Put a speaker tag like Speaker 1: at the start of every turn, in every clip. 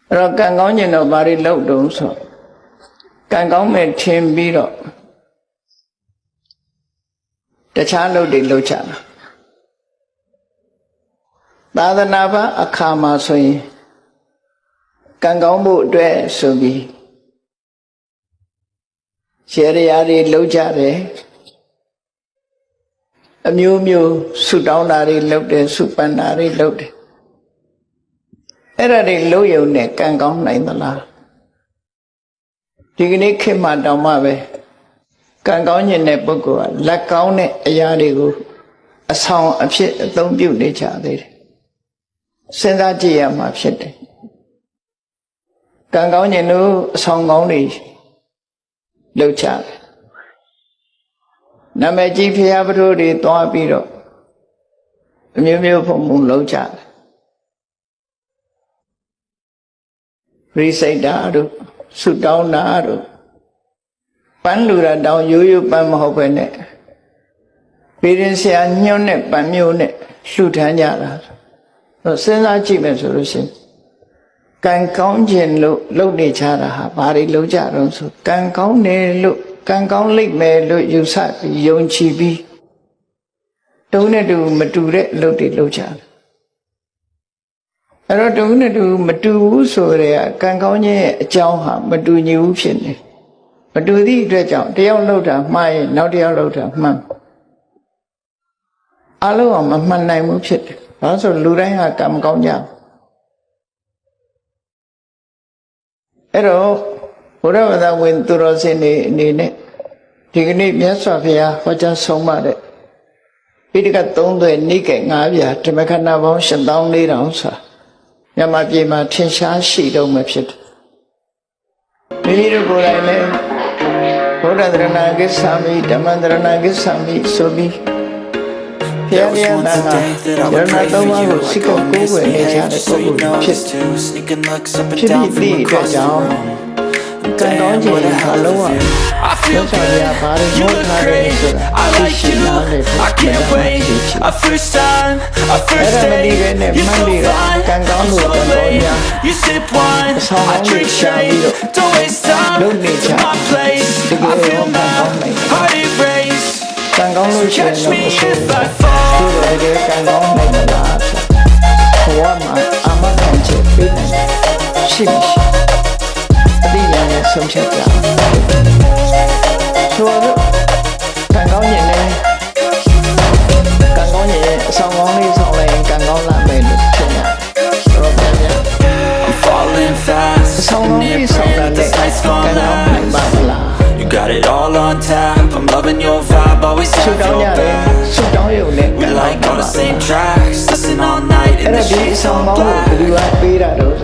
Speaker 1: အဲ့တော့ကံကောင်းခြင်းတော့ဘာတွေလုပ်တုံးဆိုကံကောင်းမဲ့ထင်ပြီးတော့တခြားလုပ်တွေလုပ်ကြတာသာသနာ့ဘာအခါမှာဆိုရင်ကံကောင်းဖို့အတွက်ဆိုပြီးရှေးရည်တွေလုပ်ကြတယ်အမျိုးမျိုးဆုတောင်းတာတွေလုပ်တယ်ဆုပန်တာတွေလုပ်တယ်အဲ့ဒါတွေလုပ်ရုံနဲ့ကံကောင်းနိုင်သလားဒီကနေ့ခေတ်မှာတောင်မှပဲကံကောင်းခြင်းတဲ့ပုဂ္ဂိုလ်ကလက်ကောင်းတဲ့အရာတွေကိုအဆောင်အဖြစ်အသုံးပြုနေကြသေးတယ်စဉ်းစားကြည့်ရမှာဖြစ်တယ်ကံကောင်းခြင်းတို့အဆောင်ကောင်းတွေလုပ်ကြတယ်နာမည်ကြီးဖရာပထိုးတွေတွားပြီးတော့အမျိုးမျိုးဖုံဖုံလုပ်ကြတယ်ရိစိတ်တာတို့ဆုတောင်းတာတို့ပန်းလူတာတောင်ရိုးရိုးပန်းမဟုတ်ပဲနဲ့ပေရင်ဆရာညွှန်းတဲ့ပန်းမျိုးနဲ့လှူထမ်းကြတာစဉ်းစားကြည့်မယ်ဆိုလို့ရှိရင်ကံကောင်းခြင်းလို့လုပ်နေကြတာဟာဘာတွေလုပ်ကြတော့ဆိုကံကောင်းတယ်လို့ကံကောင်းလိမ့်မယ်လို့ယူဆပြီးယုံကြည်ပြီးတုံးနဲ့တူမတူတဲ့အလုပ်တွေလုပ်ကြတယ်အဲ့တော့တုံးနဲ့တူမတူဘူးဆိုတဲ့ကံကောင်းခြင်းရဲ့အကြောင်းဟာမတူညီဘူးဖြစ်နေမတူသည့်အတွက်ကြောင့်တယောက်လုပ်တာမှားရင်နောက်တယောက်လုပ်တာမှန်အလုံးအောင်မမှန်နိုင်ဘူးဖြစ်တယ်ဘာလို့ဆိုလူတိုင်းဟာကံမကောင်းကြအဲ့တော့ဘုရားဝတ္တဝင်သူတော်စင်တွေအနေနဲ့ဒီကနေ့မြတ်စွာဘုရားဟောကြားဆုံးမတဲ့ပိဋကတ်3 သွဲနိကေ9ပြာဓမ္မခဏပေါင်း8400ဆိုတာမြန်မာပြည်မှာထင်ရှားရှိတော့မှဖြစ်တယ်မိမိတို့ကိုယ်တိုင်လည်းဘုရားသရဏဂစ္ဆာမိဓမ္မသရဏဂစ္ဆာမိဆိုပြီးဘုရားရဲ့နာနာရဏသုံးပါးကိုစိတ်ကိုကိုယ်ွယ်နေကြတဲ့ပုဂ္ဂိုလ်ဖြစ်ပြီးအတွက်ကြောင့်ကံကောင်းခြင်းဟာလုံးဝမြတ်စွာဘုရားဘာလို့ပြောထားတယ်ဆိုတာသိရှိနားလည်ဖို့မတတ်ဘူးအဲ့ဒါမဒီပဲနဲ့မှန်ပြီးတော့ကံကောင်းလို့ကံကောင်းရအဆောင်အချိရှာပြီးတော့လုပ်နေကြဒီလိုရောကံကောင်းနိုင်ကံကောင်းလို့ရှိရင်တော့အဆိုးဒီလိုကံကောင်းနိုင်မလားဘဝမှာအမခံချက်ပေးနိုင်ရှိမရှိအတိအကျဆုံးဖြတ်ကြဆိုတော့ကံကောင်းရင်လည်းကံကောင်းရင်အဆောင်ကောင်းလေးဆောင်လိုက်ရင်ကံကောင်းလာမယ်လို့ထင်ရတယ်တော့ပြန်ပြန်အဆောင်ကောင်းလေးဆောင်တာနဲ့ကံကောင်းနိုင်ပါမလား
Speaker 2: You got it all on tap. I'm loving your vibe, always have your back. We like on the same tracks, listen all night in the sheets all black.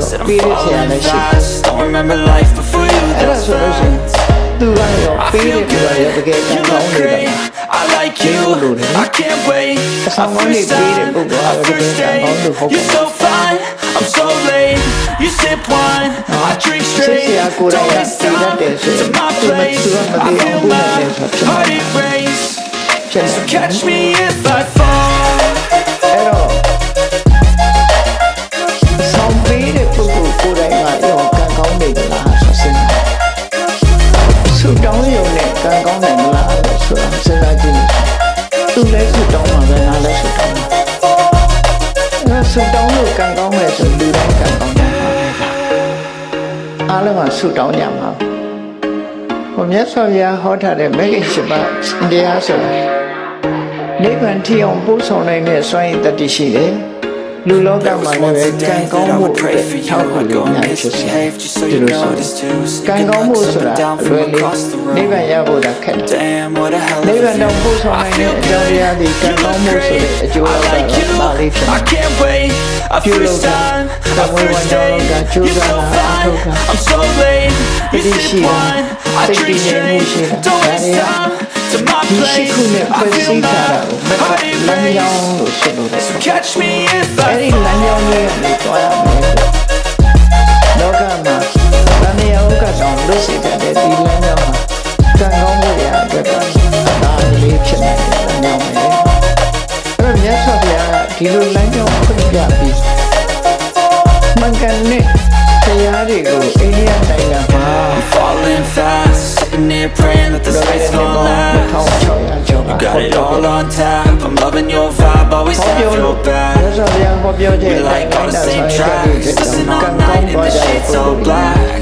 Speaker 2: Said I'm falling fast, don't remember life before you, that's facts. I feel good, you look great, I like you, I can't wait. Our first time, our first date, you're so fine, I'm so late. You sip wine, I drink straight, don't waste time to my place. I feel my heart erase, so catch me if I fall.
Speaker 1: Xong phí để phục vụ cô đại ngoại yêu càng có để là so sinh sự đóng nhiều này càng có này là sự sinh ra gì tôi lấy sự đóng mà về là lấy sự đóng sự đóng được càng có về sự đi đánh càng có nhà à là mà sự đóng nhà màผมnhất so với họ thà để mấy cái sự mà đi á sự nếu bạn thi ông bố sau này nè xoay ta đi xí đấyလူလောကမှာလည်းကံကောင်းမှုထောက်ခံလို့ညာဖြစ်စေဒီလိုဆိုကံကောင်းမှုဆိုတာလွယ်လေးနိဗ္ဗာန်ရဖို့သာခက်တယ်နိဗ္ဗာန်တော့ပို့ဆောင်နိုင်တဲ့အကြောင်းတရားဒီကံကောင်းမှုဆိုတဲ့အကျိုးတော့ပါလိမ့်မယ်ပြုလုပ်တာတမွေးဝန်တော်ကကျိုးစားတာအထောက်ခံဒီရှိစိတ်တည်ငြိမ်မှုရှိတာဒါတွေဒီရှိခုနဲ့ဖွဲ့စည်းထားတာကိုလမ်းကြောင်းလို့ဆိုလို့ရတယ်အဲ့ဒီလမ်းကြောင်းလေးကိုတွားရမယ်လောကမှာတဏှာဥက္ကဋ္ဌအောင်လို့ရှိတဲ့ဒီလမ်းကြောင်းမှာကံကောင်းမှုရအတွက်ဒါလေးဖြစ်နေတယ်လမ်းကြောင်းပဲအဲ့တော့မြတ်စွာဘုရားကဒီလိုလမ်းကြောင်းဖွင့်ပြပြီးမှန်ကန်တဲ့တရား ရားတွေကိုအိန္ဒိယနိုင်ငံမှာ
Speaker 2: I'm falling fast, sitting here praying that this night's gonna last.
Speaker 1: 1600 ကျော်
Speaker 2: You got it all on tap, I'm loving your vibe, always have your back.
Speaker 1: ရသော်ဗျာဟောပြောချက်
Speaker 2: We
Speaker 1: အတိုင်း
Speaker 2: like all
Speaker 1: လိုက်
Speaker 2: the
Speaker 1: တာ
Speaker 2: same
Speaker 1: ဆောင်ရွက်ကြ
Speaker 2: tracks,
Speaker 1: တဲ့
Speaker 2: listen
Speaker 1: ကံ
Speaker 2: all
Speaker 1: ကောင်း
Speaker 2: night in
Speaker 1: သွား
Speaker 2: the
Speaker 1: ကြတဲ့
Speaker 2: shades
Speaker 1: ပုံ
Speaker 2: all
Speaker 1: စံ
Speaker 2: black.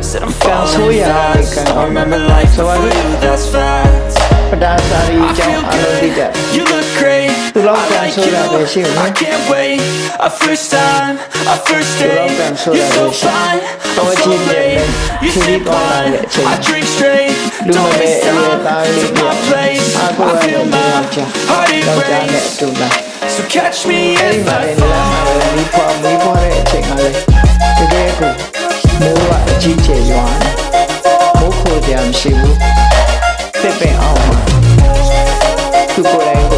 Speaker 2: Said I'm falling fast, don't remember life before you, that's facts.
Speaker 1: ပဒါစာရီ
Speaker 2: I
Speaker 1: ကြောင့်
Speaker 2: feel
Speaker 1: အားလုံးသိကြ
Speaker 2: good, you look great, I like you, I can't wait. A first time, a first date, you're so fine, I'm so late. You sip wine, I drink straight, don't waste time to my place. I feel my heart erase, so catch me
Speaker 1: အဲ့ဒီ
Speaker 2: if
Speaker 1: မှာ
Speaker 2: I
Speaker 1: လည်းလမ်းမှာလည်းမီးဖွာတဲ့အချိန်ကလည်းတကယ်ကိုမိုးကအကြီးကျယ်ရွာနေမိုးခိုကြမရှိဘူးတစ်ပင်အောင်မှာသူကိုယ်တိုင်က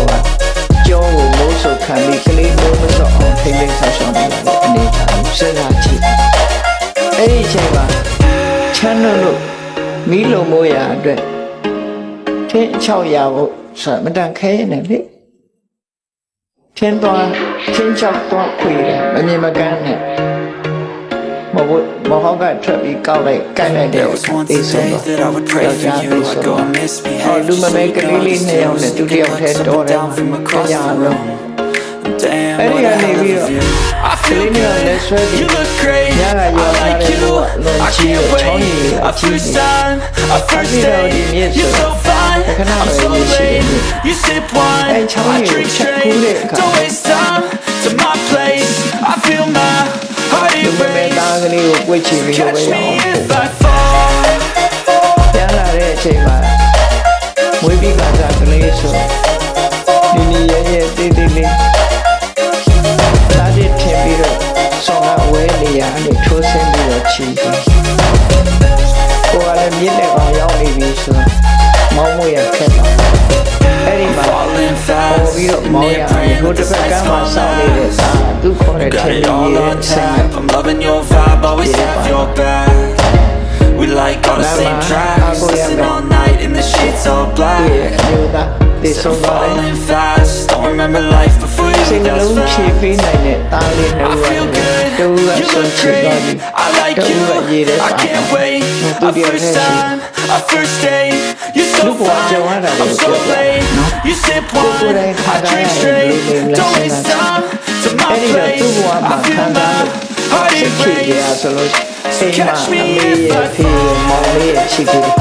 Speaker 1: ကြောကိုမိုးဆုပ်ခံပြီးကလေးမိုးမစော့အောင်ထိမ့်သိမ်းဆောက်ရှောက်နေတာလည်းအနေထားဘူးစဉ်းစားကြည့်အဲ့ဒီအချိန်မှာချမ်းလို့မီးလုံမိုးရအတွက်ထင်း600ဖို့ဆိုမတန်ခဲနေလေထင်းချောက်သွားခွေတယ်မမြင်မကန်းနဲ့မဟုတ်ကထွက်ပြီးကောက်လိုက်ကိုက်လိုက်တဲ့
Speaker 2: There was once a day that I would pray for you. I go and misbehave.
Speaker 1: လူမမဲကလေးလေး2ယောက်နဲ့သူတယောက်ထဲတော်တယ်
Speaker 2: down from across the room. Damn,
Speaker 1: Hey,
Speaker 2: what a hell of a
Speaker 1: Olivia.
Speaker 2: view. I feel
Speaker 1: Olivia,
Speaker 2: good,
Speaker 1: let's ready.
Speaker 2: you look great,
Speaker 1: Yeah,
Speaker 2: I
Speaker 1: you're
Speaker 2: like
Speaker 1: not
Speaker 2: you,
Speaker 1: able
Speaker 2: I
Speaker 1: to
Speaker 2: can't wait.
Speaker 1: Tony,
Speaker 2: A first time, a first date, you're so fine, I'm so late. You sip wine,
Speaker 1: Hey,
Speaker 2: I
Speaker 1: Tony,
Speaker 2: drink
Speaker 1: check
Speaker 2: straight,
Speaker 1: who they got.
Speaker 2: don't waste time to my place. I feel my heart
Speaker 1: လူမမဲ
Speaker 2: erase.
Speaker 1: သားကလေးကိုပွေ့ချပြီးတော့ပဲ
Speaker 2: Catch
Speaker 1: ရအောင်
Speaker 2: me if I fall.
Speaker 1: ပြန်လာတဲ့အချိန်မှာမွေးပြီးကစားကလေးဆိုဒီရဲတေးသေးလေးသားကြီးထင်ပြီးတော့ဆောင်းကဝဲနေရအနေထိုးဆင်းပြီးတော့ချီတယ်ကိုကလည်းမြစ်လက်ကောင်ရောက်နေပြီဆိုတော့မောင်းမွေရခက်တော့အဲ့ဒီမှာ
Speaker 2: Falling
Speaker 1: ပေါ်
Speaker 2: fast,
Speaker 1: ပြီးတော့
Speaker 2: sitting
Speaker 1: မောင်းရ
Speaker 2: there
Speaker 1: အောင်
Speaker 2: praying
Speaker 1: ကို
Speaker 2: that
Speaker 1: တစ်
Speaker 2: this
Speaker 1: ဖက်က
Speaker 2: night's
Speaker 1: မ်းမှာ
Speaker 2: gonna
Speaker 1: စောင်းနေတဲ့
Speaker 2: last.
Speaker 1: သားသူခေါ်တဲ့
Speaker 2: Got
Speaker 1: ထင်
Speaker 2: it
Speaker 1: ကြီး
Speaker 2: all
Speaker 1: ရဲ့
Speaker 2: on
Speaker 1: ဆင်
Speaker 2: tap, I'm loving your vibe, always have your back. We like all the same tracks, listen all night in the sheets all
Speaker 1: သူ့
Speaker 2: black.
Speaker 1: ရဲ့အမျိုးသားတေ
Speaker 2: Said
Speaker 1: ဆုံး
Speaker 2: I'm
Speaker 1: သွားတယ်
Speaker 2: falling fast, don't remember life before
Speaker 1: စိတ်
Speaker 2: you,
Speaker 1: နှ
Speaker 2: that's
Speaker 1: လုံးချေ
Speaker 2: facts.
Speaker 1: ပေးနိုင်တဲ့သားလေးနှု
Speaker 2: I
Speaker 1: တ်
Speaker 2: feel
Speaker 1: က
Speaker 2: good,
Speaker 1: တူက
Speaker 2: you
Speaker 1: ဆုံး
Speaker 2: look
Speaker 1: ချသွား
Speaker 2: great,
Speaker 1: ပြီ
Speaker 2: I like
Speaker 1: တူ
Speaker 2: you,
Speaker 1: ကရေးတဲ့
Speaker 2: I can't wait. A first time, a first date, you're so fine, I'm so late. You sip wine, I drink straight, don't waste time to my
Speaker 1: အဲ့ဒီတော့
Speaker 2: place.
Speaker 1: သူ့ဘဝ
Speaker 2: I
Speaker 1: မှာ
Speaker 2: feel
Speaker 1: ခံစား
Speaker 2: my
Speaker 1: လို့
Speaker 2: heart
Speaker 1: စိတ်ချရ
Speaker 2: erase.
Speaker 1: ဆိုလို့အိမ်မှာအမေရဲ့ဖေးရဲ့မောင်လေးရဲ့ရှိသေးတယ်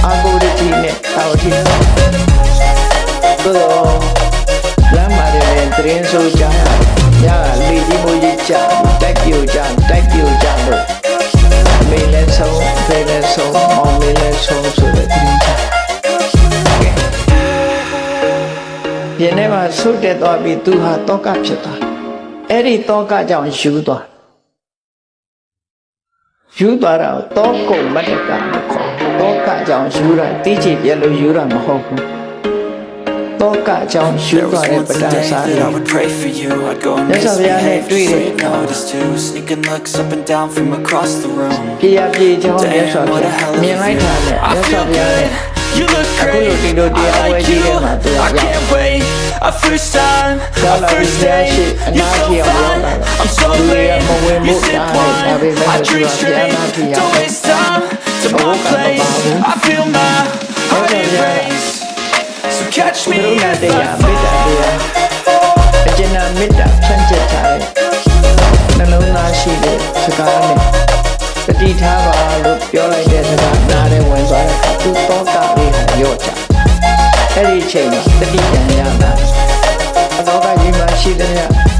Speaker 1: အာကိုရကြီးနဲ့တာဝတိတော့လမ်းမှာလည်းသတင်းဆိုကြရလေကြီးမိုးကြီးကြတိုက်ပြိုကြလို့အမေလည်းဆုံးဖေးလည်းဆုံးမောင်လေးလည်းဆုံးဆိုတဲ့သတင်းကြပြင်းထဲမှာဆုတ်တက်သွားပြီးသူဟာတောကဖြစ်သွားအဲ့ဒီတောကကြောင့်ယူသွားတာတောကုံမတ္တကမခေါ်တောကကြောင့်ယူတာတိကျပြလို့ယူတာမဟုတ်ဘူးတောကကြောင့်ယူ
Speaker 2: There
Speaker 1: သွား
Speaker 2: was
Speaker 1: တဲ့ပ
Speaker 2: once a
Speaker 1: ဒ
Speaker 2: day
Speaker 1: စာ
Speaker 2: that I would pray for you. I'd go and
Speaker 1: Yes, I'll be on it,
Speaker 2: misbehave
Speaker 1: tweet
Speaker 2: so
Speaker 1: it.
Speaker 2: you notice too. Sneaking looks up and down from across the room.
Speaker 1: ပြေချောင်းမြတ်စွာ
Speaker 2: Damn,
Speaker 1: ဘု
Speaker 2: what a
Speaker 1: ရား
Speaker 2: hell of
Speaker 1: မြင်
Speaker 2: a
Speaker 1: လိုက်
Speaker 2: view.
Speaker 1: တာနဲ့
Speaker 2: I
Speaker 1: မြတ်စွာ
Speaker 2: feel
Speaker 1: ဘုရားနဲ့
Speaker 2: good, you look great,
Speaker 1: Aku lu tidur di
Speaker 2: I
Speaker 1: awal
Speaker 2: like
Speaker 1: dia
Speaker 2: you,
Speaker 1: mah tu,
Speaker 2: I
Speaker 1: ya.
Speaker 2: can't wait. A first time, a
Speaker 1: Kalau
Speaker 2: first
Speaker 1: dia
Speaker 2: date,
Speaker 1: asyik
Speaker 2: you're so
Speaker 1: anaki yang
Speaker 2: fine,
Speaker 1: dia
Speaker 2: I'm so
Speaker 1: Dulu
Speaker 2: late.
Speaker 1: yang mewemuk
Speaker 2: You sip
Speaker 1: dah,
Speaker 2: wine,
Speaker 1: habis
Speaker 2: I
Speaker 1: benda
Speaker 2: drink
Speaker 1: tu,
Speaker 2: straight,
Speaker 1: dia anaki yang-
Speaker 2: don't waste time to my
Speaker 1: Bukan
Speaker 2: place.
Speaker 1: bapak.
Speaker 2: I feel my heart
Speaker 1: Macam dia-
Speaker 2: erase. So catch me
Speaker 1: Beruna
Speaker 2: if
Speaker 1: dia
Speaker 2: I
Speaker 1: beda
Speaker 2: fall.
Speaker 1: dia Ajana mita ဖြန့်ကျက်ထားတဲ့နှလုံးသားရှိတဲ့စကားနဲ့တတိထားပါလို့ပြောလိုက်တဲ့စကားနားထဲဝင်သွားတဲ့အခါသူတောကလေးဟာရော့ကြအဲ့ဒီအချိန်မှာတတိပြန်ရတာအတော့ကကြီးမှရှိတဲ့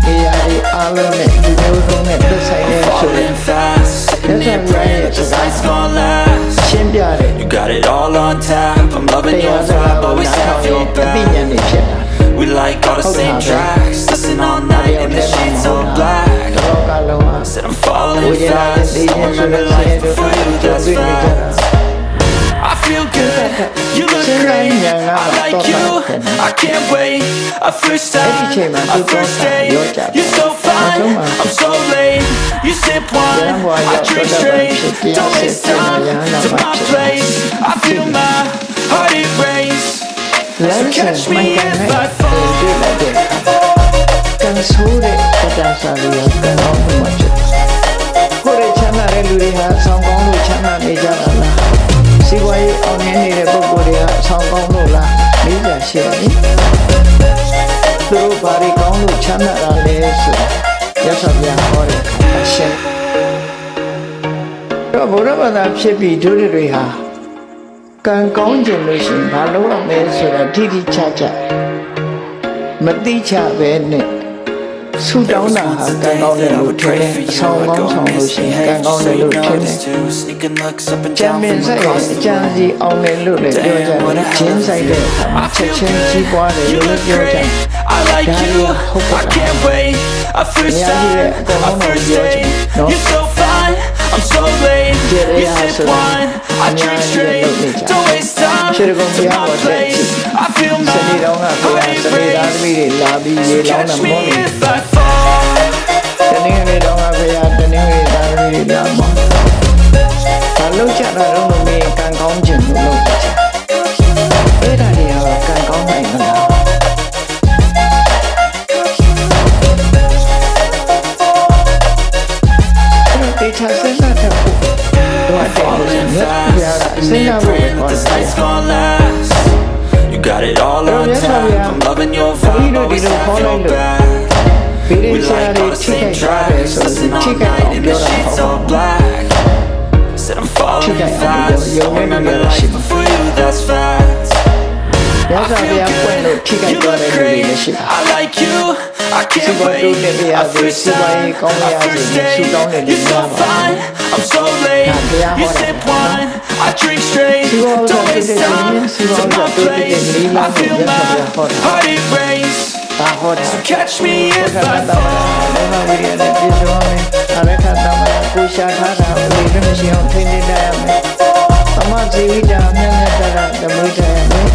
Speaker 1: နေရာတွေအားလုံးနဲ့ဒီမျိုးစုံနဲ့သက်ဆိုင်တဲ့ဆိုရင်
Speaker 2: Falling fast, sitting there praying that this night's gonna last.
Speaker 1: ရှင်းပြတယ်
Speaker 2: You got it all on tap, I'm loving
Speaker 1: တရား
Speaker 2: your
Speaker 1: စကား
Speaker 2: vibe,
Speaker 1: ကို
Speaker 2: always
Speaker 1: နား
Speaker 2: have
Speaker 1: ထောင်
Speaker 2: your
Speaker 1: ရင်အသိဉာဏ်
Speaker 2: back.
Speaker 1: တွေဖြစ်တာ
Speaker 2: We like all the same
Speaker 1: Okay.
Speaker 2: tracks, listen all night in the sheets all black.
Speaker 1: တော့ကလုံးဟာ
Speaker 2: Said I'm falling
Speaker 1: ဝိညာဉ်နဲ့
Speaker 2: fast,
Speaker 1: သိ
Speaker 2: don't
Speaker 1: ခြင်းဆို
Speaker 2: remember
Speaker 1: တဲ့ဆင်း
Speaker 2: life
Speaker 1: ရဲတို့
Speaker 2: before you,
Speaker 1: ကြုံ
Speaker 2: that's
Speaker 1: တွေ့နေကြတာ
Speaker 2: facts. I feel good, you look
Speaker 1: Sing
Speaker 2: great,
Speaker 1: like Nyanga,
Speaker 2: I like
Speaker 1: talk
Speaker 2: you,
Speaker 1: like
Speaker 2: I can't wait. A first time,
Speaker 1: Every time I
Speaker 2: a
Speaker 1: do
Speaker 2: first
Speaker 1: talk,
Speaker 2: date,
Speaker 1: you're just-
Speaker 2: you're so fine, I'm so late. You sip wine,
Speaker 1: Yeah, boy,
Speaker 2: I
Speaker 1: you're
Speaker 2: drink
Speaker 1: so
Speaker 2: straight,
Speaker 1: damn
Speaker 2: don't waste
Speaker 1: shit,
Speaker 2: time
Speaker 1: yeah,
Speaker 2: to
Speaker 1: no,
Speaker 2: my
Speaker 1: no,
Speaker 2: place. I feel my heart erase.
Speaker 1: လမ်းစဉ်
Speaker 2: Catch
Speaker 1: မှန်
Speaker 2: me
Speaker 1: ကန်
Speaker 2: if
Speaker 1: တဲ့
Speaker 2: I fall.
Speaker 1: တွေ့လိုက်တဲ့အခါကံဆိုးတဲ့ပဒစာလေးရောကံကောင်းမှုမှဖြစ်တယ် တော့ဘုရားဘာသာဖြစ်ပြီးဒုရတွေဟာကံကောင်းခြင်းလို့ရှိရင်ဘာလို့ရမလဲဆိုတာတိတိကျကျမသိချပဲနဲ့ဆူတောင်းတာဟာကံကောင်းတယ်လို့ထင်တယ်အဆောင်ကောင်းဆောင်လို့ရှိရင်ကံကောင်းတယ်လို့ထင်တယ်ကျမ်းမင်းဆိုင်ရဲ့အကြံစီအောင်တယ်လို့လည်းပြောကြတယ်ဂျင်းဆိုင်တဲ့အခါမှာချက်ချင်းကြီးပွားတယ်လို့လည်းပြောကြတယ်ဒါတွေကဟုတ်ပါလား
Speaker 2: A first time, a first date. You're so fine, I'm so late. You sip wine, I drink straight. Don't waste time to my place. I feel my heart erase. So catch me if I fall.
Speaker 1: တနင်္ဂနွေတော့ငါဖေရတနင်္ဂနွေသားသမီးတွေလာမှာဘာလို့ကြတာတော့မင်းကံကောင်းခြင်းလို့လုပ်ကြအဲ့ဒါတွေကတော့ကံကောင်းနိုင်မလားတေချာစင်တာတော့တော့တယ်လို့မြတ်ပြားကစဉ်းစားဖို့ပဲ
Speaker 2: You got it all on tap. I'm loving your vibe, always have your back.
Speaker 1: ဒီလိုဆရာတွေထိခိုက်သွားတယ်ဆိုရင်ထိခိုက်အောင်ပြောတာဟုတ်ပါဘူး
Speaker 2: Said I'm falling fast. I remember life before you, that's fact.
Speaker 1: ရသဗျာပွင့်လို့ထိခိုက်သွားတဲ့လူတွေလည်းရှိတယ်
Speaker 2: I like you, I can't wait. A first time, a first date. You're so fine, I'm so late. You sip wine, I drink straight. Don't waste time to my place. I feel my heart erase. So catch me if I fall.
Speaker 1: ဘာဝိရိယနဲ့ပြည့်စုံအောင်အရခတမကိုရှာထားတာအလေးလည်းမရှိအောင်ထိန်းသိမ်းရမယ်။သမဇီဝိတာမြတ်မြတ်တာဓမ္မတရမယ်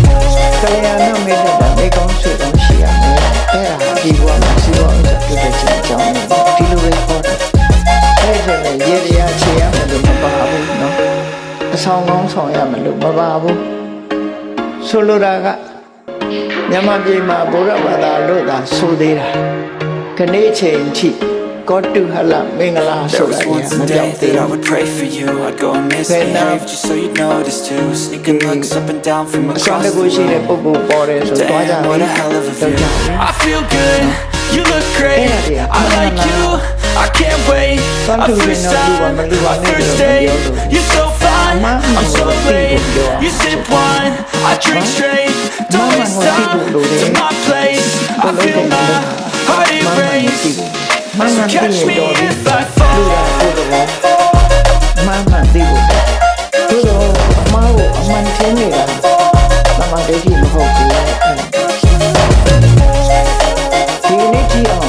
Speaker 1: ။ကလျာဏမိတ်တာမိကောင်းဆွေကောင်းရှိရမယ်။အဲ့ဒါဒီဘဝမှာစီးပွားဥစ္စာပြုတဲ့ခြင်းအကြောင်းဒီလိုပဲဟောတာ။အဲ့ဒါပဲရေရချေရမယ်လို့မပါဘူးနော်။အဆောင်ကောင်းဆောင်ရမယ်လို့မပါဘူး။ဆိုလိုတာကမြန်မာပြည်မှာဗုဒ္ဓဘာသာလို့သာဆိုသေးတာခဏအချိန်ထိကောတုဟလမင်္ဂလာ
Speaker 2: There
Speaker 1: ဆိုတာ
Speaker 2: was
Speaker 1: က
Speaker 2: once
Speaker 1: မ
Speaker 2: a
Speaker 1: ပြော
Speaker 2: day
Speaker 1: င်းသေး
Speaker 2: that I
Speaker 1: ဘူး
Speaker 2: would pray for you. I'd go and misbehave just so you'd notice too. Sneaking looks up and down from
Speaker 1: အဆောင်
Speaker 2: across
Speaker 1: တ
Speaker 2: the
Speaker 1: ကူရှိတဲ့
Speaker 2: room.
Speaker 1: ပုဂ္ဂိုလ်ပေါ်တယ်ဆိုသွားကြ
Speaker 2: Damn,
Speaker 1: တယ်
Speaker 2: what a hell of a
Speaker 1: တော့
Speaker 2: view.
Speaker 1: ကြတယ်
Speaker 2: I feel good, you look great. I like you, I can't wait. A first time, a first date. You're so fine, I'm so late. You sip wine, I drink straight. Don't waste time to my place. I feel my heart erase. So catch me if I
Speaker 1: လူ
Speaker 2: fall.
Speaker 1: ရကိုယ်တော်မမှန်သိဖို့သူတို့အမားကိုအမှန်ထင်းနေတာသမဒိဋ္ဌိမဟုတ်ဘူးဒီနေ့ကြည့်အောင်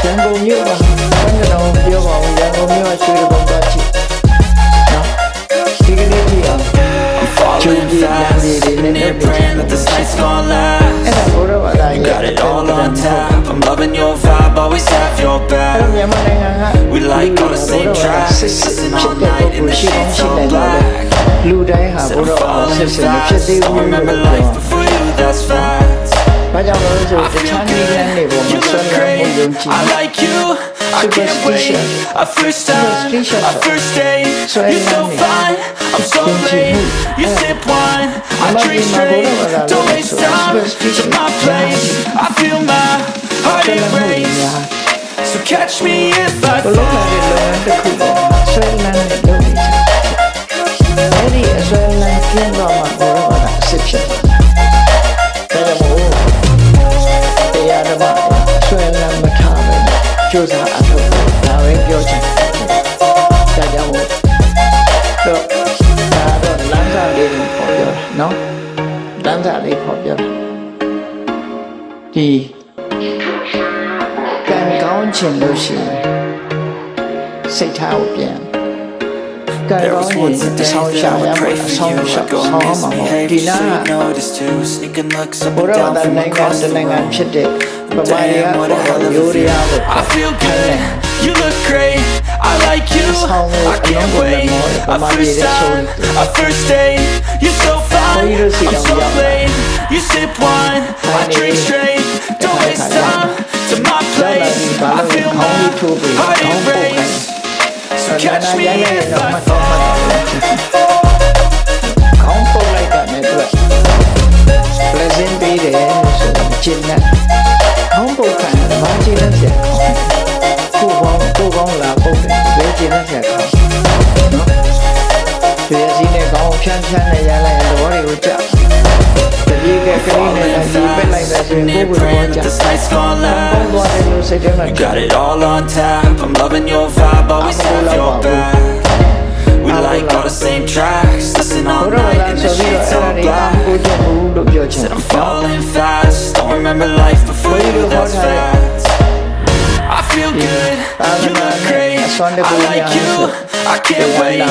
Speaker 1: ရန်ကုန်မြို့မှာဘယ်ကတော့ပြောပါဦးရန်ကုန်မြို့ရွှေဘုံသွားကြည့်နော်ဒီကနေ့ကြည့်အောင်
Speaker 2: I'm falling fast, sitting here praying that this night's gonna last.
Speaker 1: အဲ့ဒါဘုရားဘာသာ
Speaker 2: You got it all on tap. I'm loving your vibe, always have your
Speaker 1: အဲ့
Speaker 2: back.
Speaker 1: တော့မြန်မာနိုင်ငံက
Speaker 2: We like all the same tracks, sitting all night in the shades all black.
Speaker 1: လူတိုင်းဟာ
Speaker 2: Said
Speaker 1: ဘု
Speaker 2: I'm
Speaker 1: ရားဘာသာ
Speaker 2: falling
Speaker 1: ဆက်ဆက်ဖြစ်
Speaker 2: fast.
Speaker 1: သေး
Speaker 2: I
Speaker 1: ဘူးလို့
Speaker 2: remember
Speaker 1: ပြော
Speaker 2: life before you, that's fact.
Speaker 1: ဘာကြောင့်လဲဆို
Speaker 2: I
Speaker 1: တ
Speaker 2: feel
Speaker 1: ခြားနည်းလမ်းတွေ
Speaker 2: good,
Speaker 1: ပေါ်
Speaker 2: you
Speaker 1: မှာဆွဲ
Speaker 2: look
Speaker 1: လန်းမှု
Speaker 2: great.
Speaker 1: ယုံကြည်
Speaker 2: I like you, I can't wait. A first time, a first date. You're so fine, I'm so late. You sip wine, I drink straight. Don't waste time to my place. I feel my heart erase. So catch me if I
Speaker 1: ဘလို့လာတဲ့လုပ်ငန်းတစ်ခုပေါ်မှာဆွဲလန်းတဲ့လုပ်နေကြအဲ့ဒီအဆွဲလန်းကျင်းတော့မှဘုရားဘာသာအစ်ဖြစ်တယ်ဒါကြောင့်မို့တရားဓမ္မဆွဲလန်းမထားပဲကြိုးစားအထောက်ဒါပဲပြောချင်တယ်ဒါကြောင့်မို့တော့ဒါတော့လမ်းစာလေးကိုပေါ်ပြောတာနော်လမ်းစာလေးပေါ်ပြောတာဒီကံကောင်းခြင်းလို့ရှိရင်စိတ်ထားကိုပြန်ကံ
Speaker 2: There
Speaker 1: ကောင်း
Speaker 2: was
Speaker 1: ရင်
Speaker 2: once a
Speaker 1: အ
Speaker 2: day
Speaker 1: ဆောင်
Speaker 2: that
Speaker 1: ရှာ
Speaker 2: I
Speaker 1: ရ
Speaker 2: would
Speaker 1: မှာ
Speaker 2: pray
Speaker 1: အ
Speaker 2: for
Speaker 1: ဆောင်
Speaker 2: you.
Speaker 1: ရှာ
Speaker 2: I'd go
Speaker 1: ဆောင်
Speaker 2: and
Speaker 1: မှာပေါ့
Speaker 2: misbehave
Speaker 1: ဒီ
Speaker 2: just
Speaker 1: နာ
Speaker 2: so
Speaker 1: က
Speaker 2: you'd notice too. Sneaking looks up
Speaker 1: ဘု
Speaker 2: and
Speaker 1: ရား
Speaker 2: down
Speaker 1: ဘာသာ
Speaker 2: from
Speaker 1: နိုင်ငံ
Speaker 2: across
Speaker 1: တ
Speaker 2: the
Speaker 1: နိုင်ငံ
Speaker 2: room.
Speaker 1: ဖြစ်တဲ့ဗမာတွေက
Speaker 2: Damn, what a hell of a
Speaker 1: ရိုးရာကို
Speaker 2: I feel good, you look great. I like you, I can't wait. A first time, a first date. You're so fine, I'm so late. You sip wine, I drink straight. Don't waste time to my place. I feel my heart erase. So catch me if I fall.
Speaker 1: ခေါင်းပုတ်လိုက်တာနဲ့တွေ့ present ပေးတယ်ဆိုတော့ကျင်းတဲ့ခေါင်းပုတ်ခံတယ်မကျင်းတဲ့ဆက်ခေါင်းကိုကောင်းလာပုတ်တယ်ဘယ်ကျင်းတဲ့ဆက်ခေါင်း ဖြန်းနဲ့ရလိုက်ရင်သဘောတွေကိုကြောက်တပြေးကကလေးနဲ့အဒီပက်လိုက်ပဲဆိုရင်ကိုယ်ကိုယ်ကြောက်ပေါင်းသွားတယ်လို့စိတ်ထဲမှာ
Speaker 2: You got it all on tap. I'm loving your vibe, always have your back. We like all the same tracks, listen all night in the sheets all black. Said I'm falling fast, don't remember life before you, that's facts. I feel good, you look great, I like you, I can't wait.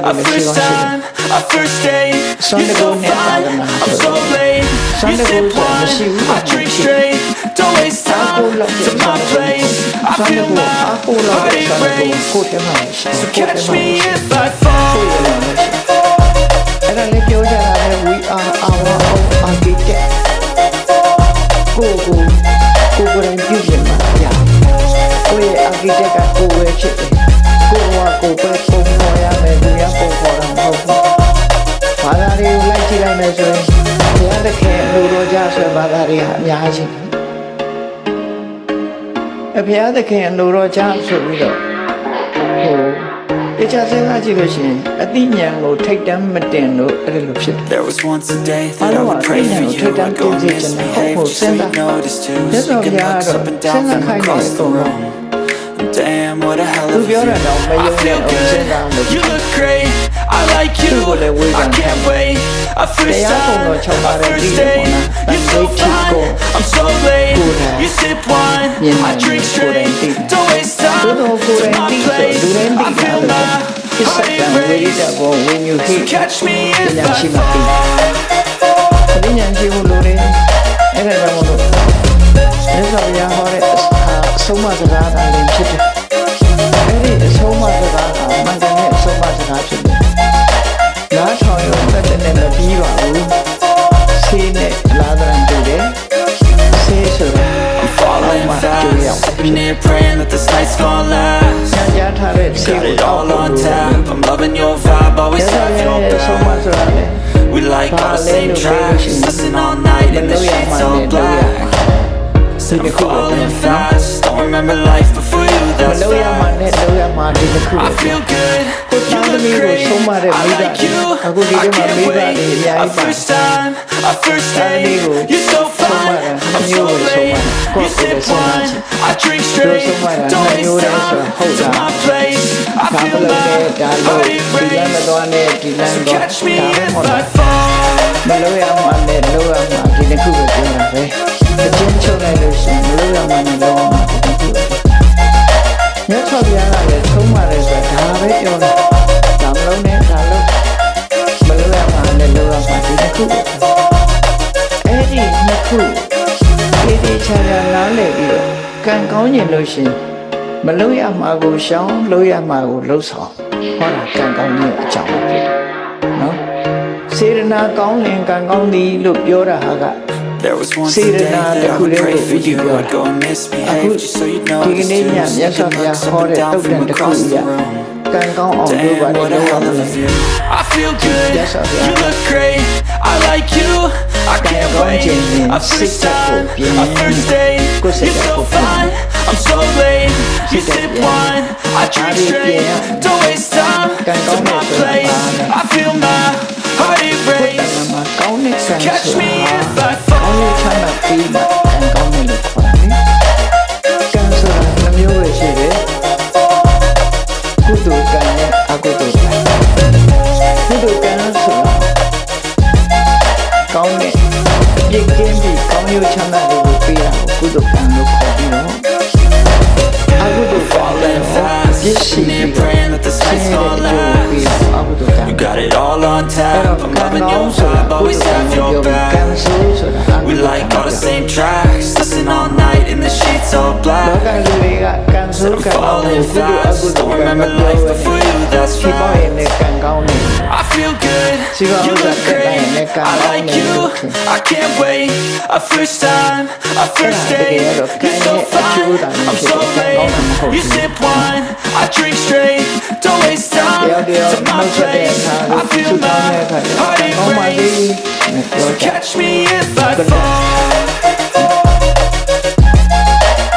Speaker 2: Our first time, our first date, you're so fine, I'm so late. You sip wine, I drink straight, don't waste time to my place. I feel my heart erase, so catch me if I fall.
Speaker 1: အဲ့ဒါလေးပြောကြတာလေ we are our own architect ကိုယ်တိုင်ပြုပြင်မှာရကိုယ့်ရဲ့ architect ကကိုယ်ပဲဖြစ်တယ်ကိုယ်ကကိုယ်ပဲပုံဖော်ရမယ်သူရပုံဖော်တာမဟုတ်ဘူးဘာသာတွေကိုလိုက်ကြည့်လိုက်မယ်ဆိုရင်ဘုရားသခင်လူတော်ကြဆိုဘာသာတွေအများကြီးအဘုရားသခင်လူတော်ကြဆိုပြီးတော့တခြားစဉ်းစားကြည့်လို့ရှိရင်အသိဉာဏ်ကိုထိတ်တမ်းမတင်လို့အဲ့လိုဖြစ်တယ်
Speaker 2: There was once a day that I would pray for you. I'd go and misbehave just so you noticed too. Sneaking looks up and down from across the room. Damn, what a hell of a view. I feel good, you look great, I like you, I can't wait. Our first time, our first date, you're so fine, I'm so late. You sip wine, I drink straight, don't waste time to my place. I feel my heart erase, so catch me if I fall.
Speaker 1: အသိဉာဏ်ရှိဖို့လိုတယ်အဲ့ဒါကြောင့်မို့လို့မြတ်စွာဘုရားဟောတဲ့အဆုံးအမစကားတိုင်းဖြစ်တယ်အဲ့ဒီအဆုံးအမစကားကမှန်ကန်တဲ့အဆုံးအမစကားဖြစ်တယ်နားထောင်ရုံနဲ့တည်းနဲ့မပြီးပါဘူးဆေးနဲ့လာဒရန်တူတယ်ဆေးဆိုတာ
Speaker 2: I'm falling fast, sitting here praying that this night's gonna last.
Speaker 1: ညထားတဲ့ဆေး
Speaker 2: Got
Speaker 1: ကို
Speaker 2: it all on tap, I'm loving your vibe, always have your
Speaker 1: ဆုံးမ
Speaker 2: back.
Speaker 1: ဆိုတာလေ
Speaker 2: We like all the same tracks, listen all night in the sheets all black. Said I'm falling fast, don't remember life before you,
Speaker 1: မ
Speaker 2: that's
Speaker 1: လို့ရမှ
Speaker 2: facts.
Speaker 1: နဲ့လို့ရမှဒီတစ်ခု
Speaker 2: I feel good,
Speaker 1: ကို
Speaker 2: you
Speaker 1: တောင်းတ
Speaker 2: look
Speaker 1: မီးကို
Speaker 2: great,
Speaker 1: ဆုံးမတဲ့
Speaker 2: I
Speaker 1: မိသား
Speaker 2: like you,
Speaker 1: အခုဒီ
Speaker 2: I
Speaker 1: ထဲမှာ
Speaker 2: can't
Speaker 1: မိသား
Speaker 2: wait.
Speaker 1: တွေအများ
Speaker 2: Our
Speaker 1: ကြီးပါ
Speaker 2: first time, our first date, you're so fine, I'm so late. You sip wine, I drink straight, don't waste time to my place. I
Speaker 1: ဒါ
Speaker 2: feel
Speaker 1: မလို့
Speaker 2: my
Speaker 1: တဲ့ဒါလို့
Speaker 2: heart
Speaker 1: ဒီလမ်းမ
Speaker 2: erase,
Speaker 1: သွားနဲ့ဒီလမ်း
Speaker 2: so
Speaker 1: သွား
Speaker 2: catch me
Speaker 1: ဒါပဲ
Speaker 2: if
Speaker 1: မဟုတ်
Speaker 2: I
Speaker 1: လား
Speaker 2: fall.
Speaker 1: မလို့ရမှနဲ့လို့ရမှဒီတစ်ခုပဲပြောတာပဲအချင်းချုပ်လိုက်လို့ရှိရင်မလို့ရမှနဲ့လို့ရမှဒီတစ်ခုပဲမြတ်စွာဘုရားကလည်းသုံးပါတယ်ဆိုတာဒါပဲပြောတာဒါမလုံးနဲ့ဒါလို့မလို့ရမှနဲ့လို့ရမှဒီတစ်ခုပဲအဲ့ဒီနှစ်ခုဒီချာချာနားလည်ပြီးတော့ကံကောင်းကျင်လို့ရှိရင်မလို့ရမှကိုရှောင်းလို့ရမှကိုလှုပ်ဆောင်ဟောတာကံကောင်းခြင်းအကြောင်းပဲဖြစ်တယ်နော်စေရနာကောင်းရင်ကံကောင်းသည်လို့ပြောတာဟာက
Speaker 2: There was once a day that I would pray for you. I'd go and misbehave just so you
Speaker 1: ဒီက
Speaker 2: noticed
Speaker 1: နေ့
Speaker 2: too.
Speaker 1: ညမြတ်စွာ
Speaker 2: Sneaking
Speaker 1: ဘုရား
Speaker 2: looks
Speaker 1: ဟော
Speaker 2: up and
Speaker 1: တဲ့
Speaker 2: down
Speaker 1: တုတ်တန်
Speaker 2: from
Speaker 1: တစ်ခု
Speaker 2: across
Speaker 1: ကြီး
Speaker 2: the room.
Speaker 1: ကံကောင်းအောင်လုပ်ပါ
Speaker 2: Damn,
Speaker 1: လေ
Speaker 2: what a
Speaker 1: လုပ်ရ
Speaker 2: hell
Speaker 1: မ
Speaker 2: of a
Speaker 1: လဲ
Speaker 2: view. I feel good, you look great, I like you, I can't wait. Our first time, our first date, you're so fine, I'm so late. You sip wine, I drink straight, don't waste time to my place. I feel my heart
Speaker 1: တ
Speaker 2: erase,
Speaker 1: န်မှာကောင်းတဲ့ကံ
Speaker 2: catch
Speaker 1: ဆို
Speaker 2: me
Speaker 1: တာ
Speaker 2: if I
Speaker 1: ကောင်းတဲ့
Speaker 2: fall.
Speaker 1: ချမ်းသာပြီးမှကံကောင်းတယ်လို့ခေါ်တယ်ကံဆိုတာနှမျိုးပဲရှိတယ်ကုသိုလ်ကံနဲ့အကုသိုလ်ကံကုသိုလ်ကံဆိုတာကောင်းတဲ့အပြစ်ကင်းပြီးကောင်းကျိုးချမ်းသာတွေကိုပေးတာကိုကုသိုလ်ကံလို့ခေါ်ပြီးတော့အကုသိုလ်ကံလည်းပြည့်စုံ
Speaker 2: Sitting here praying that this night's gonna last.
Speaker 1: အကုသိုလ်ကံ
Speaker 2: You got it all on tap, I'm loving your vibe, always have your back. We like all the same tracks, listen all night in the sheets all
Speaker 1: လော
Speaker 2: black.
Speaker 1: ကလူတွေကကံဆိုးကံကောင်းကိုကုသိုလ်အကုသိုလ်ကံမပြောဘဲဖြစ်ပေါ်ရင်လည်းကံကောင်းတယ်
Speaker 2: I feel good, you look great, I like you, I can't wait. Our first time, our first date, you're so fine, I'm so late. You sip wine, I drink straight, don't waste time to my place. I feel my heart erase, so catch me if I fall.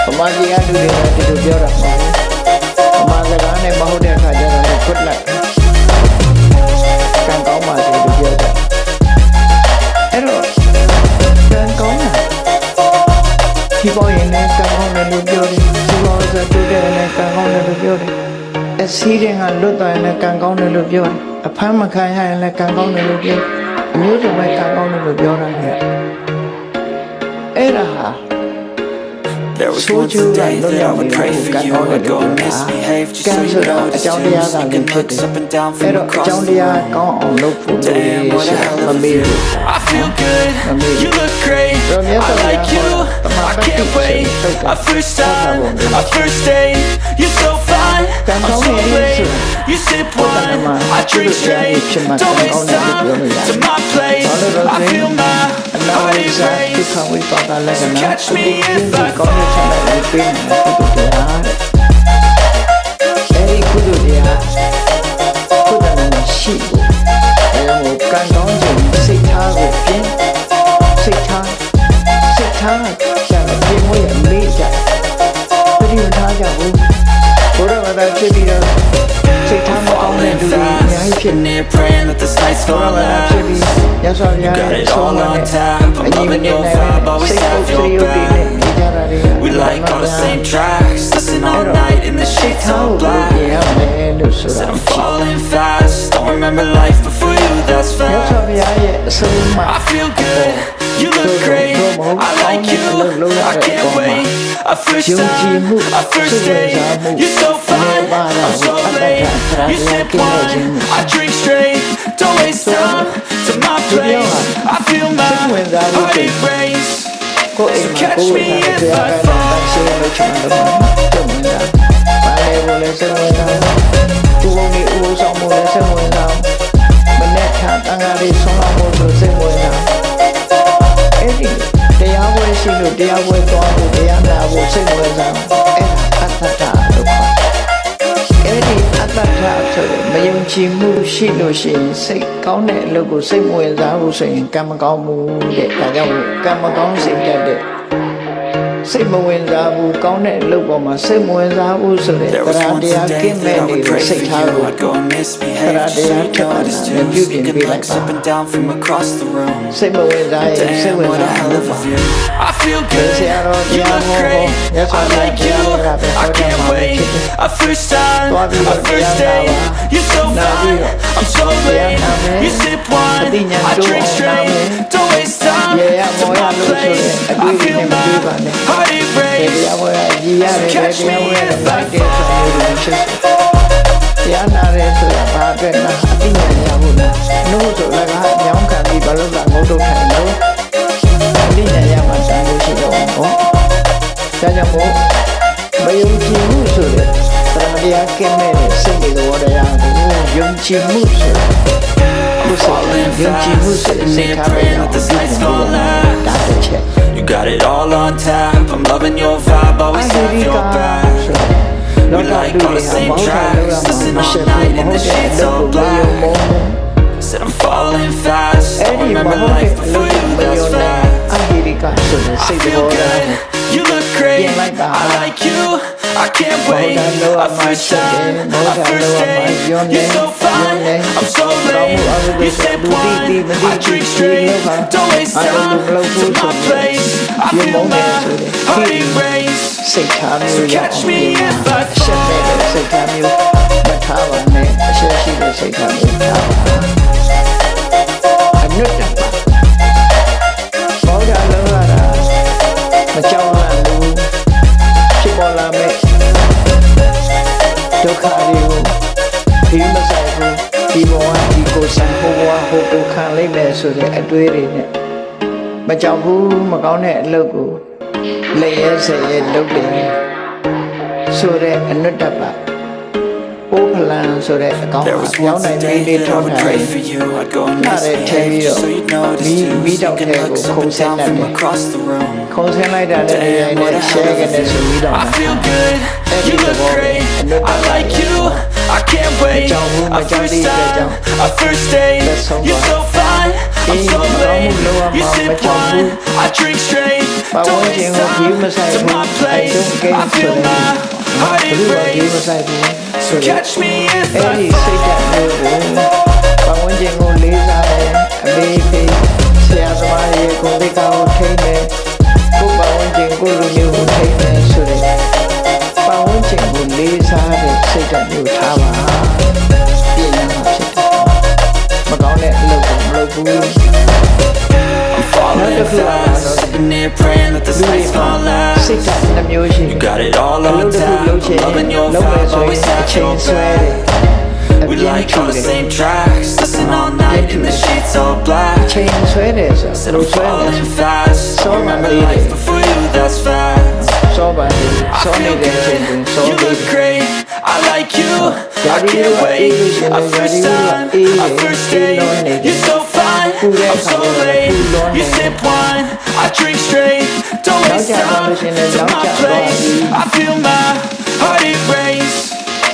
Speaker 1: ပမာကြီးကလူတွေကဒီလိုပြောတာမဟုတ်ဘူးပမာစကားနဲ့မဟုတ်တဲ့အခါကျတော့လည်းခွတ်လိုက်ကံကောင်းပါစေလို့ အစီးတွေကလွတ်သွားရင်လည်းကံကောင်းတယ်လို့ပြောတယ်အဖမ်းမခံရရင်လည်းကံကောင်းတယ်လို့ပြောအမျိုးစုံပဲကံကောင်းတယ်လို့ပြောတာခဲ့အဲ့ဒါဟာ
Speaker 2: There was once a day that I would pray for you. I'd go and misbehave just so you noticed too. Sneaking looks up and down from across the room. Damn, what a hell of a view. I feel good, you look great. I like you, I can't wait. Our first time, our first date. You're so fine, I'm so late. You sip wine, I drink straight. Don't waste time to my place. I feel my heart erase. So catch me if I fall.
Speaker 1: အဲ့ဒီကုသိုလ်တရားကုသနာရှိဖို့အဲဒါကိုကံကောင်းခြင်းစိတ်ထားကိုပြင်စိတ်ထားကျတော့ပြင်မွေးရမေ့ကြပရိမထားကြဘူးဘုရားဘာသာဖြစ်ပြီးတော့စိတ်ထားမကောင်းတဲ့လူတွေအများကြီးဖြစ်နေ
Speaker 2: praying that this night's gonna last.
Speaker 1: You got
Speaker 2: it all on tap. I'm loving your vibe, always have your back. We like all the same tracks. Listen all night in the sheets all black. Said I'm falling fast. Don't remember life before you, that's fact. I feel good, you look great. I like you, I can't wait. Our first time, our first date. You're so fine, I'm so late. You sip wine, I drink straight. Don't waste time to my place. I feel my heart erase. So catch me if I fall. Chimu shilo shin say count it logo same way as I was saying come go moon get come go sing that same way as I will count it logo my same way as I was saying There was once a day that I would pray for you. I'd go and misbehave just so you noticed too. Sneaking looks up and down from across the room.
Speaker 1: Same way as I
Speaker 2: Damn, what a hell of a view. I feel good, you look great. I like you, I can't wait. Our first time, our first date. You're so fine, I'm so late. You sip wine, I drink straight. Don't waste time to my place. I feel my heart erase. So catch me if I fall.
Speaker 1: တရားနာရဲဆိုတာဘာအတွက်လဲအသိဉာဏ်ရဖို့လားနှုတ်ဆိုလည်းကညောင်းခံပြီးဘာလို့လဲငုတ်တုတ်ထိုင်လို့အသိဉာဏ်ရမှစံလို့ရှိတော့ဘောဒါကြောင့်မို့မယုံကြည်မှုဆိုတဲ့တရားကင်းမဲ့တဲ့စိတ်တွေတော်တရားကိုယုံကြည်မှုဆိုတဲ့ကိုယ်စိတ်ယုံကြည်မှုဆိုတဲ့စိတ်ထားတဲ့ဒါတစ်ချက်
Speaker 2: You got it all on tap. I'm loving your vibe, always have your back. We like all the same tracks. Listen all night in the sheets all black. Said I'm falling fast. Don't remember life before you, that's fact. I feel good, you look great. I like you, I can't wait. Our first time, our first date. You're so fine, I'm so late. You sip wine, I drink straight. Don't waste time to my place. I feel my heart erase. So catch me if I fall.
Speaker 1: စိတ်ထားမျိုးမထားပါနဲ့အရှက်ရှိတဲ့စိတ်ထားမျိုးထားပါအနုတ္တပါဘောဓလောရတာမကြောက်လန့်ဘူးဖြစ်ပေါ်လာမဲ့ဒုက္ခတွေကိုဒီမဆိုင်ဘူးဒီဘဝဒီကိုယ်ဆိုင်ဘဝဟိုဒုက္ခလိုက်မယ်ဆိုတဲ့အတွေးတွေနဲ့မကြောက်ဘူးမကောင်းတဲ့အလုပ်ကိုလက်ရဲဆဲရဲလုပ်တယ်ဆိုတဲ့အနုတ္တပါပိုးဖလန်ဆိုတဲ့အကောင့်ပြောင်းနိုင်ပြီးလေးထောက်ထားတယ်နားတဲ့ထဲပြီးတော့မိတောက်ထဲကိုခုံဆင်းလိုက်တယ်ခုံဆင်းလိုက်တာလည်းအရင်နဲ့ share ကနေဆိုပြီးတော့
Speaker 2: I feel good, you look great. I like you, I can't wait. Our first time, our first date. You're so fine, I'm so late. You sip wine, I drink straight. Don't waste time to my place. I feel my heart erase. So catch me if I fall.
Speaker 1: ပတ်ဝန်းကျင်ကိုလေးစားတယ်အလေးပေးဆရာသမားရဲ့ကိုယ်သိက္ခာကိုထိန်းတယ်ကိုယ်ပတ်ဝန်းကျင်ကိုလူမျိုးကိုထိန်းတယ်ဆိုတဲ့ပတ်ဝန်းကျင်ကိုလေးစားတဲ့စိတ် ဓာတ်မျိုးထားပါပြင်ရမှာဖြစ်တယ်မကောင်းတဲ့အလုပ်ကိုမလုပ်ဘူး
Speaker 2: I'm falling fast, sitting here praying that this night's gonna last.
Speaker 1: စိတ်ဓာတ်နှမျိုးရှိ
Speaker 2: You got it all
Speaker 1: အ
Speaker 2: on
Speaker 1: လုပ်တစ်ခု
Speaker 2: tap,
Speaker 1: လုပ်ချင်
Speaker 2: loving your
Speaker 1: လုပ်မယ်
Speaker 2: vibe,
Speaker 1: ဆိုရ
Speaker 2: always
Speaker 1: င်အ
Speaker 2: have
Speaker 1: ချိန်
Speaker 2: your
Speaker 1: ဆွဲ
Speaker 2: back.
Speaker 1: တယ်
Speaker 2: We like all the same tracks, listen all night in the sheets all black.
Speaker 1: ချိန်ဆွဲတယ်ဆို
Speaker 2: Said
Speaker 1: လို့
Speaker 2: I'm
Speaker 1: ဆွဲတယ်
Speaker 2: falling fast,
Speaker 1: So
Speaker 2: remember
Speaker 1: amazing.
Speaker 2: life before you, that's fact.
Speaker 1: စောပါလေ
Speaker 2: I
Speaker 1: စောနေ
Speaker 2: feel
Speaker 1: တဲ့အချိန်
Speaker 2: good,
Speaker 1: တွင်စော
Speaker 2: you
Speaker 1: ပြီး
Speaker 2: look great, I like you, I
Speaker 1: Daddy,
Speaker 2: can't
Speaker 1: you are
Speaker 2: wait.
Speaker 1: Asian,
Speaker 2: A first
Speaker 1: Daddy, you are
Speaker 2: time, a
Speaker 1: Asian.
Speaker 2: first
Speaker 1: You
Speaker 2: date,
Speaker 1: know it.
Speaker 2: you're so fine, I'm so late. You sip wine, I drink straight, don't waste time to my place. I feel my heart erase.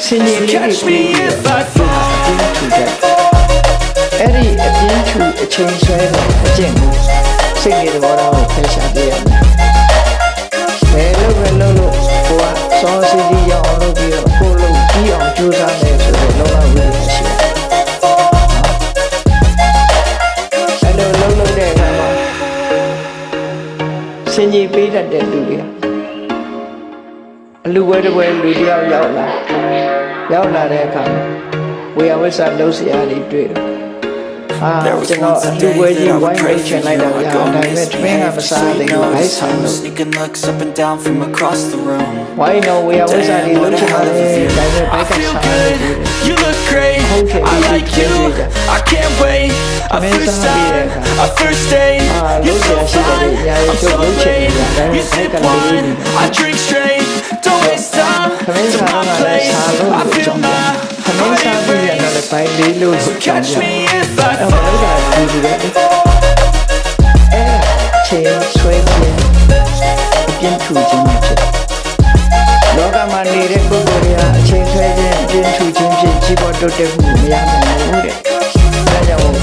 Speaker 1: စင်ကြီးလေး
Speaker 2: Catch
Speaker 1: တွေ
Speaker 2: me if I fall.
Speaker 1: အဲ့ဒီအပြင်းထူအချိန်ဆွဲတဲ့အကျင့်ကိုစိတ်တွေဘောတော့ဖယ်ရှားပြရမယ်ဘယ်လိုပဲလုပ်လို့ကိုကစောစီစီရောက်အောင်လုပ်ပြီးတော့ကိုလုပ်ပြီးအောင်ကြိုးစားတယ်ဆိုတော့လုံးဝဝိရိယရှိတယ်အဲ့လိုလုပ်တဲ့အခါမှာစင်ကြီးပေးတတ်တဲ့လူတွေအလူဝဲတစ်ပွဲလူတယောက်ရောက်လာတဲ့အခါမှာဝေယဝိဆာလုံးစရာတွေတွေ့တယ်
Speaker 2: There was
Speaker 1: ကျွန်တော်
Speaker 2: once
Speaker 1: အ
Speaker 2: a
Speaker 1: လူ
Speaker 2: day
Speaker 1: ပွဲကြီး
Speaker 2: that I
Speaker 1: ဝို
Speaker 2: would
Speaker 1: င်း
Speaker 2: pray
Speaker 1: ဝိချ
Speaker 2: for
Speaker 1: င်လိုက်
Speaker 2: you.
Speaker 1: တော့
Speaker 2: I
Speaker 1: ကြာ
Speaker 2: go
Speaker 1: ဒါပေမဲ့တမင်းကမစားသေးဘူးဘိုက်ဆောင်လို့
Speaker 2: Sneaking looks up and down from across the room.
Speaker 1: ဝိုင်းတော့ဝေယဝိဆာတွေလုံးချင်ပါလေဒါပေမဲ့ဘိုက်က
Speaker 2: I
Speaker 1: စား
Speaker 2: feel
Speaker 1: နေတယ်
Speaker 2: good, you look great, I like you, I can't wait. A first time, a first date, you're so fine, I'm so late. You sip wine, I drink straight, don't waste time to my place. I feel my heart erase. So catch me if I fall.
Speaker 1: ချိန်ဆွဲခြင်းအပြင်းထူခြင်းပဲဖြစ်တယ်။လောကမှာနေတဲ့ပုဂ္ဂိုလ်တွေဟာအချိန်ဆွဲခြင်းအပြင်းထူခြင်းဖြင့်ကြီးပွားတိုးတက်မှုမရနိုင်ဘူးတဲ့။ဒါကြောင့်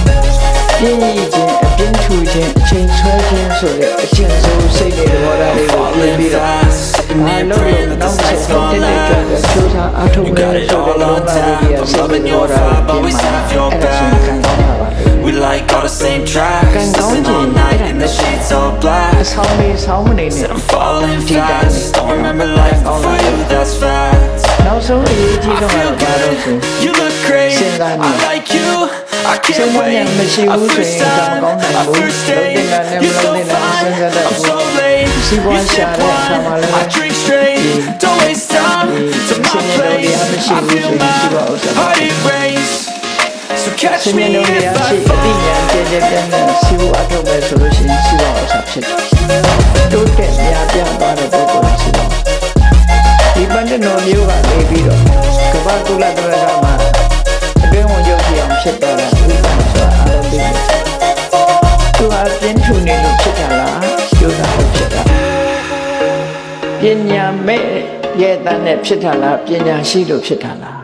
Speaker 1: ပြင်းရည်ခြင်းအပြင်းထူခြင်းအချိန်ဆွဲခြင်းဆိုတဲ့အကျင့်ဆုံးစိတ်တွေဘောဓာတွေကိုပြင်ပြီးတော့အားလုံးကိုနောက်ဆက်တက်တက်ကြွကြွချိုးစားအထောက်အပံ့ဆိုတဲ့လောကကြီးရဲ့စိတ်တွေဘောဓာတွေပြင်မှာအဲ့ဒါဆိုခံကောင်းတာပါလေ။
Speaker 2: We like all the same tracks, listen all night in the sheets all black.
Speaker 1: အဆောင်လေးဆောင်းမနေနဲ့
Speaker 2: Said I'm falling fast, don't remember life before you, that's fact.
Speaker 1: နောက်ဆုံးအရေးကြီး
Speaker 2: I
Speaker 1: ဆုံး
Speaker 2: feel
Speaker 1: ကတော့ဘာလို့
Speaker 2: good,
Speaker 1: ဆို
Speaker 2: you look great, I like you, I can't wait. A first time, a first date, you're so fine, I'm so late. You sip wine, I drink straight, don't waste time to my place. I feel my heart erase. So catch
Speaker 1: စင်
Speaker 2: me
Speaker 1: မြင့်လုံးတွေ
Speaker 2: if
Speaker 1: အ
Speaker 2: I
Speaker 1: ရှိအ
Speaker 2: fall.
Speaker 1: တိညာကျဲကျဲပြန့်တဲ့စီဝအထုတ်ပဲဆိုလို့ရှိရင်စီဝဥစ္စာဖြစ်တယ်။တိုးတက်များပြားသွားတဲ့ပုဂ္ဂိုလ်စီဝဒီပန္နတော်မျိုးကနေပြီးတော့ကမ္ဘာကုလသမဂ္ဂမှာအတွင်းဝင်ချုပ်ကြည့်အောင်ဖြစ်သွားတာဥပ္ပန္နဆိုတာအားလုံးသိတယ်။သူဟာပြင်းထူနေလို့ဖြစ်တာလားကျိုးတာလို့ဖြစ်တာ။ပညာမဲ့ရဲ့တန်းနဲ့ဖြစ်တာလားပညာရှိလို့ဖြစ်တာလား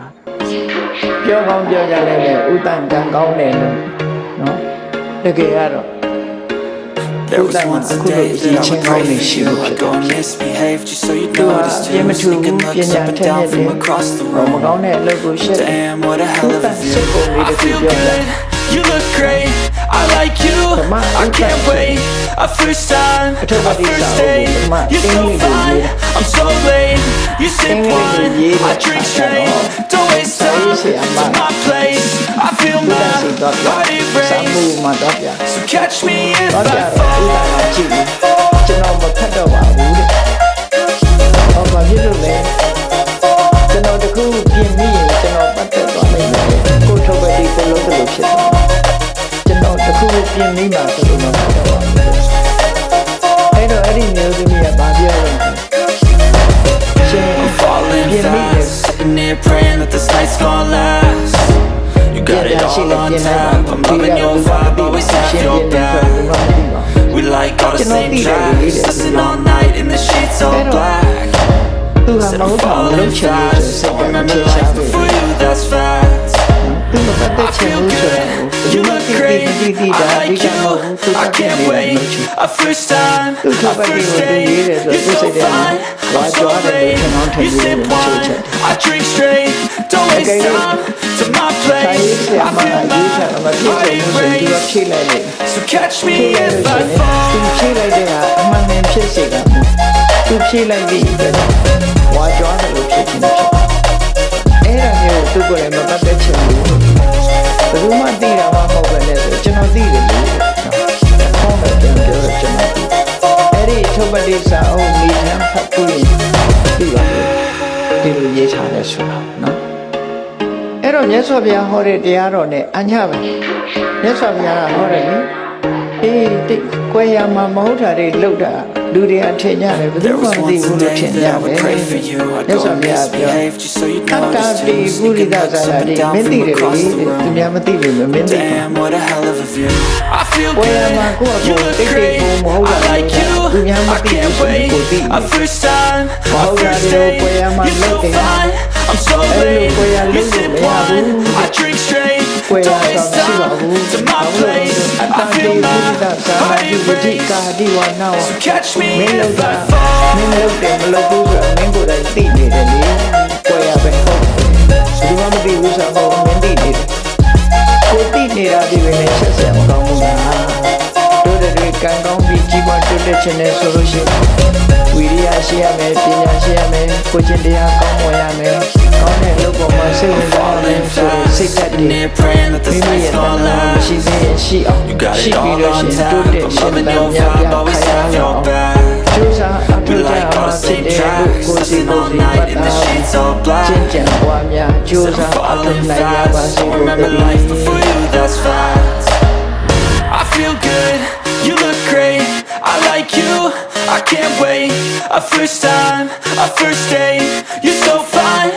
Speaker 1: ပြောကောင်းပြောကြလဲလေဥတ္တန်ကံကောင်းတယ်လို့နော်တကယ်ကတော့
Speaker 2: There was once a day that I would pray for you. I'd go and misbehave just so you'd notice too. Sneaking looks up and down from across the
Speaker 1: မ
Speaker 2: room.
Speaker 1: ကောင်းတဲ့အလုပ်ကိုရှက်
Speaker 2: Damn, what a hell of a view. I feel good, you look great, I like you, I can't wait. A first time, a first date, you're so fine, I'm so late. You sip wine, I drink straight, don't waste time to my place. I feel my heart
Speaker 1: စမ်းမှု
Speaker 2: erase.
Speaker 1: မှာတော့ပြ
Speaker 2: So catch me if
Speaker 1: တော့ပြ
Speaker 2: I
Speaker 1: တော့ဥ
Speaker 2: fall.
Speaker 1: လာလာကြည့်ဘူးကျွန်တော်မဖတ်တော့ပါဘူးတဲ့ဟောဘာဖြစ်လို့လဲကျွန်တော်တခုပြင်မိရင်ကျွန်တော်ပတ်သက်သွားနိုင်တယ်ကိုထုတ်ပဲဒီကိုလုံးတယ်လို့ဖြစ်သွားကျွန်တော်တခုပြင်မိမှာဆိုလို့မဖတ်တော့ပါဘူးအဲ့တော့အဲ့ဒီမျိုးသမီးကဘာပြောလဲရှင်
Speaker 2: Falling
Speaker 1: ပြင်မိတယ်
Speaker 2: fast, sitting here praying that this night's gonna last. You got it all on tap, I'm loving your vibe, always have your back. We like all the same tracks, listen all night in the sheets all black.
Speaker 1: သူဟာ
Speaker 2: Said
Speaker 1: မ
Speaker 2: I'm
Speaker 1: ဟုတ်တာလုံး
Speaker 2: falling
Speaker 1: ချင်လို့
Speaker 2: fast,
Speaker 1: စိတ်
Speaker 2: don't
Speaker 1: ကမ
Speaker 2: remember
Speaker 1: ချင်ရှာ
Speaker 2: life
Speaker 1: ဘူး
Speaker 2: before you, that's fact.
Speaker 1: သူမပတ်သက်ချင်
Speaker 2: Feel
Speaker 1: ဘူးဆိုတာ
Speaker 2: good,
Speaker 1: ကို
Speaker 2: you look great, I like you, I can't wait. A first time, a first date, you're so fine, I'm so late. You sip wine, I drink straight, don't waste time to my place. I feel my heart erase.
Speaker 1: ဖြည့်လိုက်လေ
Speaker 2: So catch me
Speaker 1: ဖြည့်
Speaker 2: if
Speaker 1: လိုက်
Speaker 2: I
Speaker 1: လို့
Speaker 2: fall.
Speaker 1: သူဖြည့်လိုက်တဲ့ဟာအမှန်တန်ဖြစ်စေတာသူဖြည့်လိုက်ပြီးဝါကြွားတယ်လို့ဖြစ်ခြင်းဖြစ်အဲ့ဒါ သူကိုယ်လည်းမပတ်သက်ချင်ဘူးဘယ်သူမှသိတာမှမဟုတ်ပဲနဲ့ဆိုကျွန်တော်သိတယ်လို့ခေါင်းနဲ့ပြန်ပြောတော့ကျွန်တော်အဲ့ဒီထုတ်ပတ်တိစာအုပ်မိချမ်းဖတ်ပြီးပြီးပါလို့ဒီလိုရေးထားလဲဆိုတာနော်အဲ့တော့မြတ်စွာဘုရားဟောတဲ့တရားတော်နဲ့အညပဲမြတ်စွာဘုရားကဟောတယ်လေအေးတိတ်ကိုယ်ရမှာမဟုတ်တာတွေလောက်တာလူတွေအထင်ကြတယ်ဘယ်သူမှမသိဘူးလို့ထင်ကြတယ်မြတ်စွာဘုရားပြောတက္ကတိပုရိသဇာလာတိမင်းသိတယ်လေသူများမသိလို့မင်းသိဘူးကိုယ်ရမှာကိုယ့်အကိုတိတ်တိတ်ကိုမဟုတ်တာသူများမသိဘူးဆိုကိုသိမဟုတ်တာတွေကိုယ်ရမှာလောက်တယ်အဲ့လိုကိုယ်ရလုံးလို့မရဘူးကိုယ်ရတော့ရှိပါဘူးအတ္တတိပုရိသဇာလာတိဝတိကာတိဝနာဝမင်းလောက်တာမင်းလောက်တယ်မလောက်ဘူးဆိုတော့မင်းကိုယ်တိုင်သိနေတယ်လေကိုယ်ရပဲဟုတ်ဘူးမှမသိဘူးဆိုတော့မင်းသိနေတယ်ကိုသိနေတာဒီပဲနဲ့ဆက်ဆက်မကောင်းဘူးလားတို့တွေကံကောင်းပြီးကြီးပွားတိုးတက်ခြင်းနဲ့ဆိုလို့ရှိရင်ဝိရိယရှိရမယ်ပညာရှိရမယ်ကိုကျင့်တရားကောင်းမွန်ရမယ်ကောင်းတဲ့လုပ်ပေါ်မှာစိတ်ဝင်စားရမယ်ဆိုတော့စိတ်ဓာတ်တွေမိမိရဲ့တဏှာရှိသေးရင်ရှိအောင်ရှိပြီးလို့ရှိရင်တိုးတက်ရှင်သန်များပြားခိုင်ရအောင်ကျိုးစားအထောက်ကြမှာဖြစ်တဲ့ကိုယ်စီကိုယ်စီပတ်တာကျင့်ကြံပွားများကျိုးစားအထောက်နိုင်ရပါစေကိုယ်တည်း
Speaker 2: I feel good, you look great, I like you, I can't wait. A first time, a first date, you're so fine,